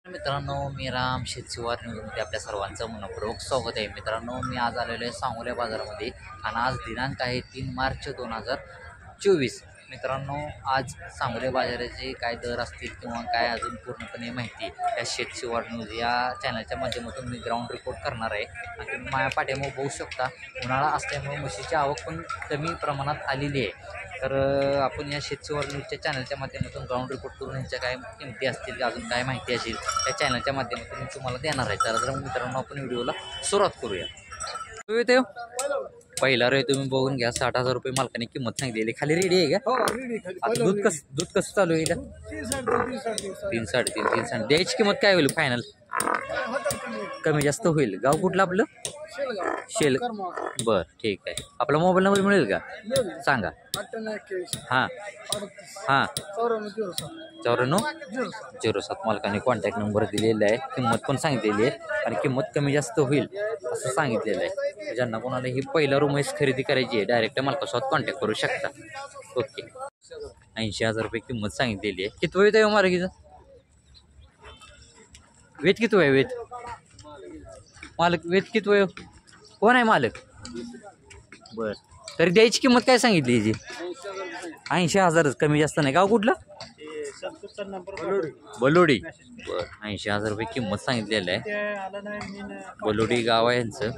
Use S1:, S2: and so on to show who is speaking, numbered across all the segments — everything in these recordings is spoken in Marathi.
S1: मित्रांनो, मी राम शेतशिवार न्यूजमध्ये आपल्या सर्वांचं मनपूर्वक स्वागत आहे. मित्रांनो, मी आज आलेलो आहे सांगोला बाजारामध्ये आणि आज दिनांक आहे 3 मार्च 2024. मित्रांनो, आज सांगोला बाजाराचे काय दर असतील किंवा काय अजून पूर्णपणे माहिती या शेतशिवार न्यूज या चॅनलच्या माध्यमातून मी ग्राउंड रिपोर्ट करणार आहे. आणि तुम्ही माझ्या पाठीमागे बघू शकता, उन्हाळा असल्यामुळे म्हशीची आवक पण कमी प्रमाणात आलेली आहे. तर आपण या शेतशिवार न्यूजच्या चॅनलच्या माध्यमातून ग्राउंड रिपोर्ट करून ह्यांच्या काय किमती असतील अजून काय माहिती असेल त्या चॅनलच्या माध्यमातून मी तुम्हाला देणार आहे. तर मित्रांनो, आपण व्हिडिओला सुरुवात करूया. येते पहिला रे तुम्ही बघून घ्या. 60,000 रुपये मालकाने किंमत सांगितलेली. खाली रेडी आहे का? दूध कसं चालू आहे? 3 साडेतीन 3 द्यायची किंमत काय होईल फायनल? कमी जास्त होईल. गाव कुठलं आपलं? शेल. बर, ठीक आहे. आपला मोबाईल नंबर मिळेल का? सांगा. हां हां 9407 मालकाने कॉन्टॅक्ट नंबर दिलेला आहे. किंमत पण सांगितलेली आहे आणि किंमत कमी जास्त होईल असं सांगितलेलं आहे. ज्यांना कोणाला ही पहिला रूम खरेदी करायची आहे डायरेक्ट मालकासोबत कॉन्टॅक्ट करू शकता. ओके. 80,000 रुपये किंमत सांगितलेली आहे. किती वेळ आहे मालकीचं? वेत किती आहे? वेत मालक वेत किती वेळ? कोण आहे मालक? बर, तरी द्यायची किंमत काय सांगितली हिची? 80,000. कमी जास्त नाही. गाव कुठलं? बलोडी. बर, 80,000 रुपये किंमत सांगितलेलं आहे. बलोडी गाव आहे यांचं.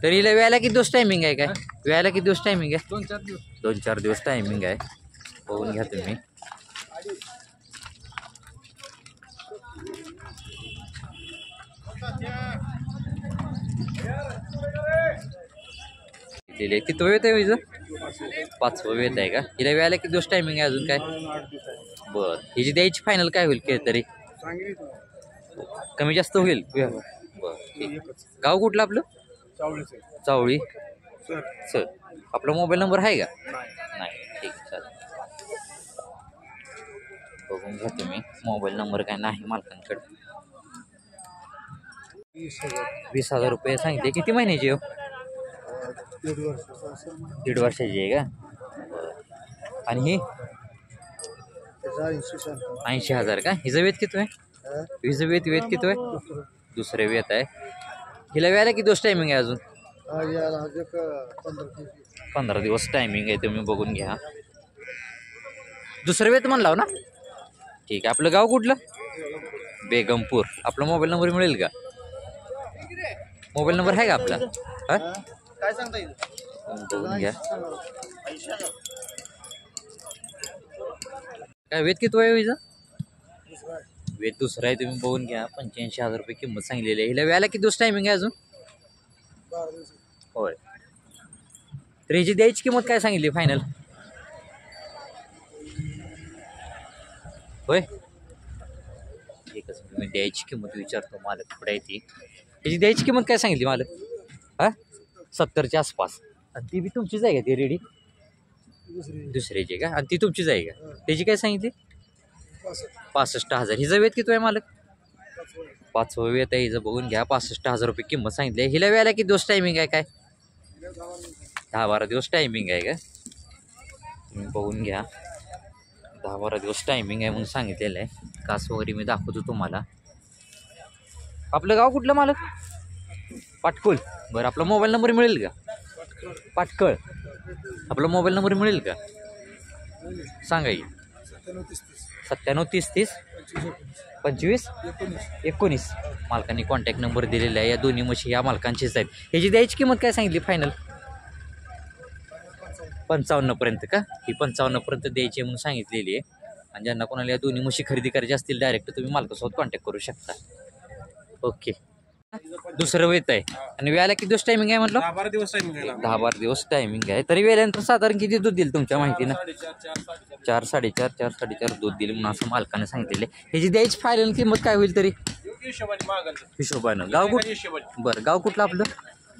S1: तरी हिला वेळेला किती दिवस टायमिंग आहे? काय वेळेला किती दिवस टायमिंग आहे? 2-4 दिवस टायमिंग आहे. बघून घ्या तुम्ही. किती वेळ आहे हिचं? 5वा वेळ आहे का? हिला वेळेला किती दिवस टायमिंग आहे अजून काय? बर, हिची द्यायची फायनल काय होईल? तरी कमी जास्त होईल? बर, ठीक. गाव कुठलं आपलं? चावळी. सर, आपला मोबाईल नंबर आहे का? नाही, ठीक आहे, चालेल. बघून घ्या तुम्ही. मोबाईल नंबर काय नाही मालकांकडे. 20,000 रुपये सांगितले. किती महिन्याची हो? 1.5 वर्षाची आहे का? आणि ही 80,000 का? हिचं वेत किती आहे? हिचं वेत किती आहे? दुसरे वेत आहे. हिला वेळेला किती दिवस टायमिंग आहे अजून? 15 दिवस टायमिंग आहे. तुम्ही बघून घ्या. दुसरं वेत म्हणलाव ना? ठीक आहे. आपलं गाव कुठलं? बेगमपूर. आपला मोबाईल नंबर मिळेल का? मोबाईल नंबर आहे का आपला? हां, काय सांगता येईल? बघून घ्या. काय वेत किती आहे हिचं? वेत दुसरं आहे. तुम्ही बघून घ्या. 85,000 रुपये किंमत सांगलेली आहे. हिला वेळेला किती दिवस टायमिंग आहे अजून? होय. तर हिची द्यायची किंमत काय सांगितली फायनल? होय, एकच मी द्यायची किंमत विचारतो मालक पुढे आहे ती. त्याची द्यायची किंमत काय सांगितली मालक? हां, 70च्या आसपास. आणि ती बी तुमचीच आहे का? ती रेडी दुसऱ्याची आहे का? आणि ती तुमचीच आहे का? त्याची काय सांगितली? 65,000. हिचं वेत किती आहे मालक? 5वा वेत आहे हिचं. बघून घ्या. 65,000 रुपये किंमत सांगितली आहे. हिला वेळेला किती दिवस टायमिंग आहे? काय 10-12 दिवस टायमिंग आहे का? तुम्ही बघून घ्या. 10-12 दिवस टायमिंग आहे म्हणून सांगितलेलं आहे. कास वगैरे मी दाखवतो तुम्हाला. आपलं गाव कुठलं मालक? पाटकुल. बरं, आपला मोबाईल नंबर मिळेल का? पाटकळ. आपला मोबाईल नंबर मिळेल का? सांगा की. 97 30 25 19. मालकांनी कॉन्टॅक्ट नंबर दिलेला आहे. या दोन्ही म्हशी या मालकांचीच आहेत. ह्याची द्यायची किंमत काय सांगितली फायनल? 55पर्यंत का? ही 55पर्यंत द्यायची म्हणून सांगितलेली आहे. आणि ज्यांना कोणाला या दोन्ही म्हशी खरेदी करायची असतील डायरेक्ट तुम्ही मालकासोबत कॉन्टॅक्ट करू शकता. ओके. दुसरं वेत आहे. आणि वेळेला किती दिवस टायमिंग आहे म्हटलं?
S2: 10-12 दिवस टायमिंग आहे.
S1: 10-12 दिवस टायमिंग आहे. तरी वेळेनंतर साधारण किती दूध देईल तुमच्या माहितीनं? 4 साडेचार दूध दिले म्हणून असं मालकाने सांगितलेले. ह्याची द्यायची फायनल किंमत काय होईल तरी? हिशोबानं. गाव कुठं? बरं, गाव कुठलं आपलं?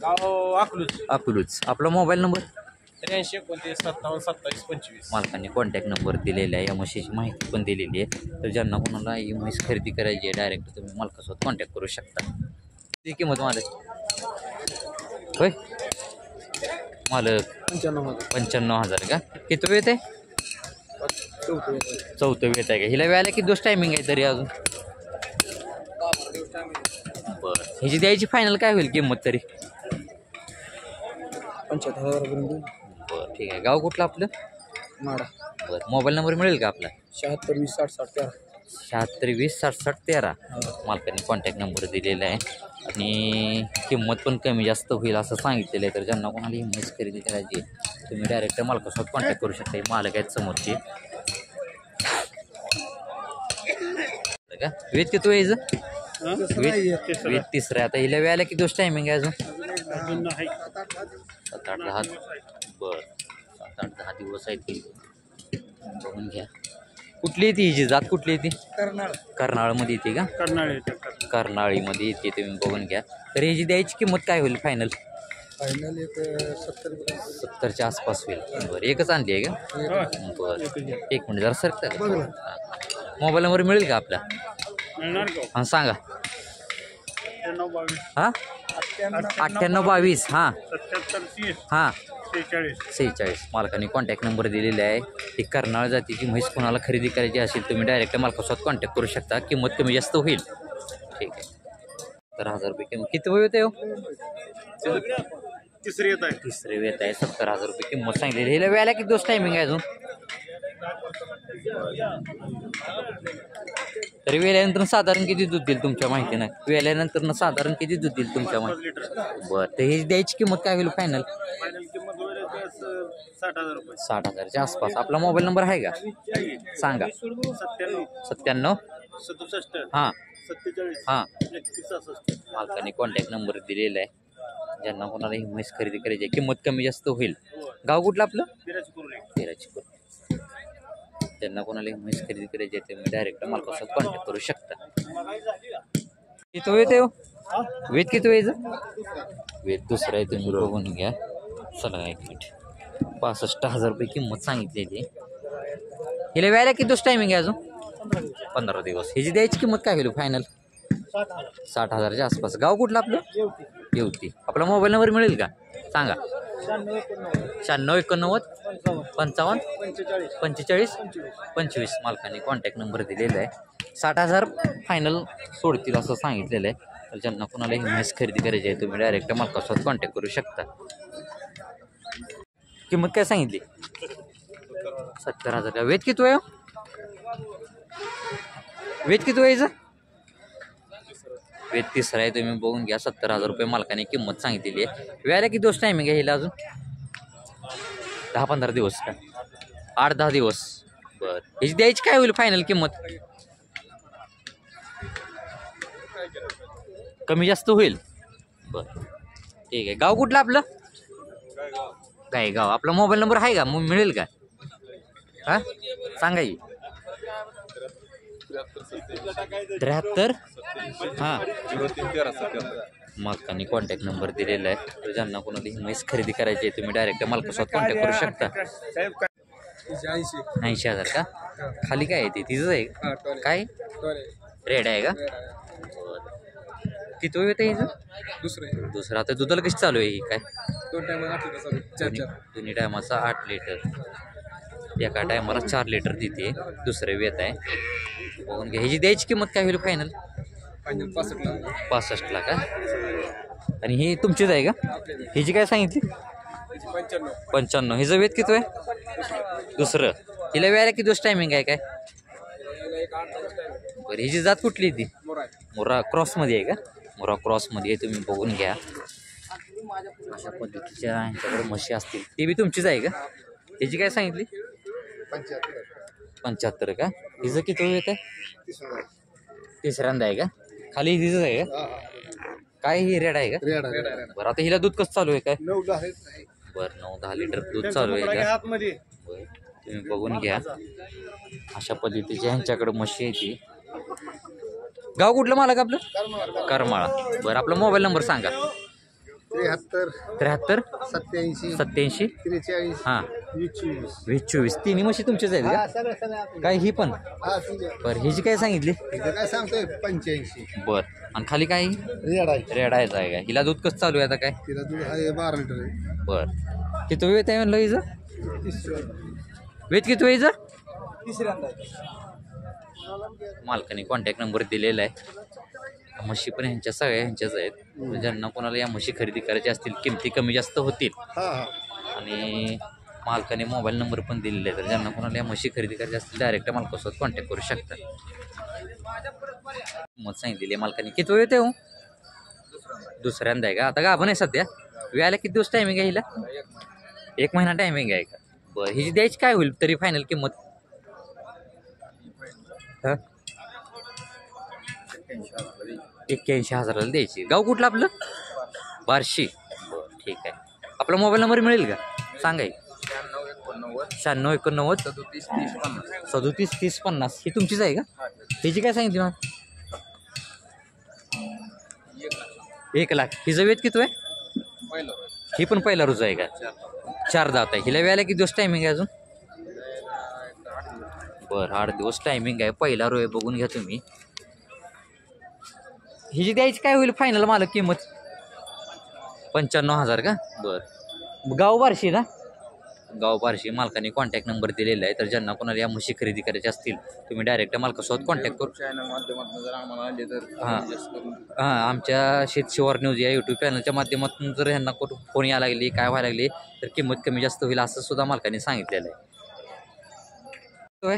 S2: गाव
S1: अकलूज. आपला मोबाईल नंबर?
S2: 83 29 57 27 25.
S1: मालकाने कॉन्टॅक्ट नंबर दिलेला आहे. या म्हशीची माहिती पण दिलेली आहे. तर ज्यांना कोणाला ही म्हैस खरेदी करायची आहे डायरेक्ट तुम्ही मालकासोबत कॉन्टॅक्ट करू शकता. ती किंमत मालक? होय मालक
S2: 95,000.
S1: 95,000 का? किती वेळ आहे? चौथं वेत आहे का? हिला वेळाला किती दिवस टायमिंग आहे तरी अजून? बरं, ह्याची द्यायची फायनल काय होईल किंमत तरी?
S3: 75,000
S1: बरं ठीक आहे. गाव कुठलं आपलं?
S3: माडा.
S1: बरं, मोबाईल नंबर मिळेल का आपला?
S3: 76 20 60 60 13.
S1: 76 20 60 60 13. मालकाने कॉन्टॅक्ट नंबर दिलेला आहे आणि किंमत पण कमी जास्त होईल असं सांगितलेलं आहे. तर ज्यांना कोणाला ही म्हैस खरेदी करायची आहे तुम्ही डायरेक्ट मालकासोबत कॉन्टॅक्ट करू शकता. हे मालक आहेत समोरचे का? वेत किती यायचं? वेत तिसरं आहे. आता हिला वेळाला किती दिवस टायमिंग आहे अजून? 7-8-10. बरं, 7-8-10 दिवस आहेत ती. बघून घ्या. कुठली येते हिची जात? कुठली येते? कर्नाळमध्ये येते का? कर्नाळीमध्ये येते. तुम्ही बघून घ्या. तर ह्याची द्यायची किंमत काय होईल फायनल?
S3: फायनल एक
S1: 70च्या आसपास होईल. बरं, एकच आणली आहे का? बरं, एक मिनिट जरा सर. मोबाईल नंबर मिळेल का आपला? हां सांगा. हां 98-22. हां हां 46. मालकाने कॉन्टॅक्ट नंबर दिलेला आहे. ही कर्नाळ जातीची म्हैस कोणाला खरेदी करायची असेल तुम्ही डायरेक्ट मालकासोबत कॉन्टॅक्ट करू शकता. किंमत कमी जास्त होईल. ठीक आहे. तर 1000 रुपये किंमत. किती वय होते हो? तिसरे वेत आहे. 70,000 रुपये किंमत सांगितलेली. हिला वेळाला किती दिवस टायमिंग आहे अजून? तरी वेल्यानंतर साधारण किती दूध देईल तुमच्या माहिती नाही? वेल्यानंतर साधारण किती दूध देईल तुमच्या माहिती? बरं, तर ही द्यायची किंमत काय होईल फायनल? 60,000च्या आसपास. आपला मोबाईल नंबर आहे का? सांगा. 97 हां हां. मालकाने कॉन्टॅक्ट नंबर दिलेला आहे. ज्यांना कोणाला ही म्हैस खरेदी करायची आहे किंमत कमी जास्त होईल. गाव कुठलं आपलं? तेराची. ज्यांना कोणाला ही म्हैस खरेदी करायची आहे तुम्ही डायरेक्ट मालकासोबत कॉन्टॅक्ट करू शकता. किती वेत आहे? वेत किती वेळचं? वेत दुसरं आहे. तुम्ही बघून घ्या. चला एक मिनिट. 65,000 रुपये किंमत सांगितलेली. हिला वेळाला किती दिवस टायमिंग आहे अजून? 15 दिवस. ह्याची द्यायची किंमत काय होईल फायनल? 60,000च्या आसपास. गाव कुठलं आपलं? येवती. आपला मोबाईल नंबर मिळेल का? सांगा. 96 91 55 45 25. मालकाने कॉन्टॅक्ट नंबर दिलेला आहे. 60,000 फायनल सोडतील असं सांगितलेलं आहे. तर ज्यांना कोणाला ही म्हैस खरेदी करायची आहे तुम्ही डायरेक्ट मालकासोबत कॉन्टॅक्ट करू शकता. किंमत काय सांगितली? 70,000 का? वेत किती आहे? वेत किती व्हायचं? वेत तिसरं आहे. तुम्ही बघून घ्या. 70,000 रुपये मालकाने किंमत सांगितलेली आहे. वेळाला किती दिवस टायमिंग आहे हिला अजून? 10-15 दिवस का? 8-10 दिवस. बरं, ह्याची द्यायची काय होईल फायनल किंमत? कमी जास्त होईल. बरं ठीक आहे. गाव कुठलं आपलं? गाव. आपला मोबाईल नंबर आहे का? मग मिळेल का? हां सांगा की. 73 हां. मालकाने कॉन्टॅक्ट नंबर दिलेला आहे. तर ज्यांना कोणाला ही म्हैस खरेदी करायची आहे तुम्ही डायरेक्ट मालकासोबत कॉन्टॅक्ट करू शकता. 80,000 का? खाली काय आहे ते? तिचंच आहे का? काय रेड आहे का? किती वेळ येतं हिचं? दुसरं. आता दुधाला कशी चालू आहे ही काय?
S3: 2 टाइम 8 लिटर चालू.
S1: दोन्ही टायमाचा 8 लिटर. एका टायमाला 4 लिटर देते. दुसरं वेत आहे. बघून घ्या. ह्याची द्यायची किंमत काय होईल फायनल?
S3: फायनल 65
S1: ला का? आणि ही तुमचीच आहे का? ह्याची काय सांगितली? 95. हिचं वेत किती आहे? दुसरं. हिला वेळाला किती दिवस टायमिंग आहे काय? बरं, हिची जात कुठली ती? मोरा क्रॉसमध्ये आहे का? मोरा क्रॉसमध्ये आहे. तुम्ही बघून घ्या. अशा पद्धतीच्या ह्यांच्याकडे म्हशी असतील. ती बी तुमचीच आहे का? ह्याची काय सांगितली? 75 का? हिचं किती येत आहे? तिसऱ्यांदा आहे का? खाली हिचंच आहे का? काय ही रेड आहे का? बरं, आता हिला दूध कसं चालू आहे काय?
S3: 9-10.
S1: बरं, 9-10 लिटर दूध चालू आहे का? बरं, तुम्ही बघून घ्या. अशा पद्धतीच्या ह्यांच्याकडे म्हशी आहे ती. गाव कुठलं मालक आपलं? करमाळा. बरं, आपला मोबाईल नंबर सांगा. 73
S3: 87
S1: 87
S3: 43
S1: हां
S3: 24.
S1: तिन्ही म्हशी तुमच्याच आहेत का? काय ही पण? बरं, हिची काय सांगितली?
S3: काय सांगतोय 85.
S1: बरं, आणि खाली काय?
S3: रेड आहे.
S1: रेड आहे का? हिला दूध कसं चालू आहे आता काय?
S3: तिला दूध आहे 12 लिटर आहे.
S1: बरं, किती वेळ आहे म्हणलं हिचं? वेत किती वेळचं?
S2: तिसऱ्यांदा
S1: मालकाने कॉन्टॅक्ट नंबर दिलेला आहे. म्हशी पण ह्यांच्या सगळ्या ह्यांच्याच आहेत. ज्यांना कोणाला या म्हशी खरेदी करायच्या असतील, किमती कमी जास्त होतील.
S3: हा हा
S1: आणि मालकाने मोबाईल नंबर पण दिलेला आहे. तर ज्यांना कोणाला या म्हशी खरेदी करायची असतील डायरेक्ट मालकासोबत कॉन्टॅक्ट करू शकतात. मग सांगितलेली आहे मालकाने. किती वेळ येते हो? दुसऱ्यांदा आहे का? आता गाभण आहे सध्या. वेळाला किती दिवस टायमिंग आहे हिला? 1 महिना टायमिंग आहे का? बरं, हिची द्यायची काय होईल तरी फायनल किंमत? हा 81,000ला द्यायची. गाव कुठलं आपलं? बार्शी. बरं ठीक आहे. आपला मोबाईल नंबर मिळेल का? सांगा. 96 89 37 30 50. ही तुमचीच आहे का? हिची काय सांगितली मग? 1 लाख. हिचं वेत किती आहे?
S2: पहिलं
S1: ही पण पहिला रोज आहे का? 4 दात आहे. हिला वेळाला किती दिवस टायमिंग आहे अजून? बरं 8 दिवस टायमिंग आहे. पहिला रो आहे. बघून घ्या तुम्ही. हिची द्यायची काय होईल फायनल मालक किंमत? 95,000 का? बरं. गाव बार्शी ना? गाव बार्शी. मालकाने कॉन्टॅक्ट नंबर दिलेला आहे. तर ज्यांना कोणाला या म्हशी खरेदी करायची असतील तुम्ही डायरेक्ट मालकासोबत कॉन्टॅक्ट करू.
S2: चॅनल माध्यमातून जर आम्हाला आले तर
S1: हां.
S2: adjust करून
S1: हां आमच्या शेत शिवार न्यूज या यूट्यूब चॅनलच्या माध्यमातून जर ह्यांना फोन यायला लागली काय व्हायला लागली तर किंमत कमी जास्त होईल असं सुद्धा मालकाने सांगितलेलं आहे.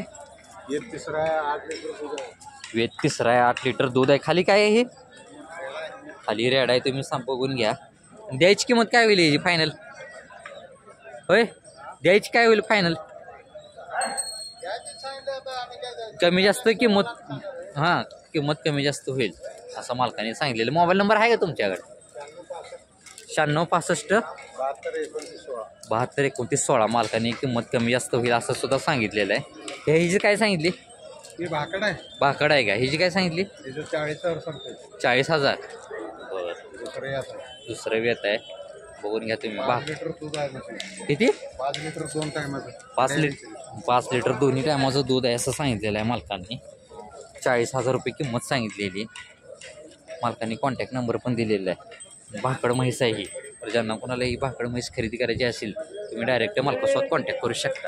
S3: एक तिसरा 8 लिटर दूध आहे.
S1: वेत तिसरा आहे. 8 लिटर दूध आहे. खाली काय आहे हे? खाली रेड आहे. तुम्ही बघून घ्या. द्यायची किंमत काय होईल याची फायनल? होय द्यायची काय होईल फायनल? कमी जास्त किंमत. हां किंमत कमी जास्त होईल असं मालकाने सांगितलेलं. मोबाईल नंबर आहे का तुमच्याकडे? 96 65 72 29 16. मालकाने किंमत कमी जास्त होईल असं सुद्धा सांगितलेलं आहे. हे हिची काय सांगितली?
S3: ही भाकड आहे.
S1: भाकड आहे का? हिची काय सांगितली?
S3: तिचं 40,000 सांगतोय.
S1: 40,000. बरं
S3: दुसरं याचं
S1: दुसरं वेत आहे. बघून घ्या तुम्ही.
S3: 5 लिटर दूध आहे म्हशी.
S1: किती?
S3: 5 लिटर 2 टायमाचं.
S1: 5 लिटर दोन्ही टायमाचं दूध आहे असं सांगितलेलं आहे मालकांनी. 40,000 रुपये किंमत सांगितलेली. मालकांनी कॉन्टॅक्ट नंबर पण दिलेला आहे. भाकड म्हैस आहे ही. तर ज्यांना कोणाला ही भाकड म्हैस खरेदी करायची असेल तुम्ही डायरेक्ट मालकासोबत कॉन्टॅक्ट करू शकता.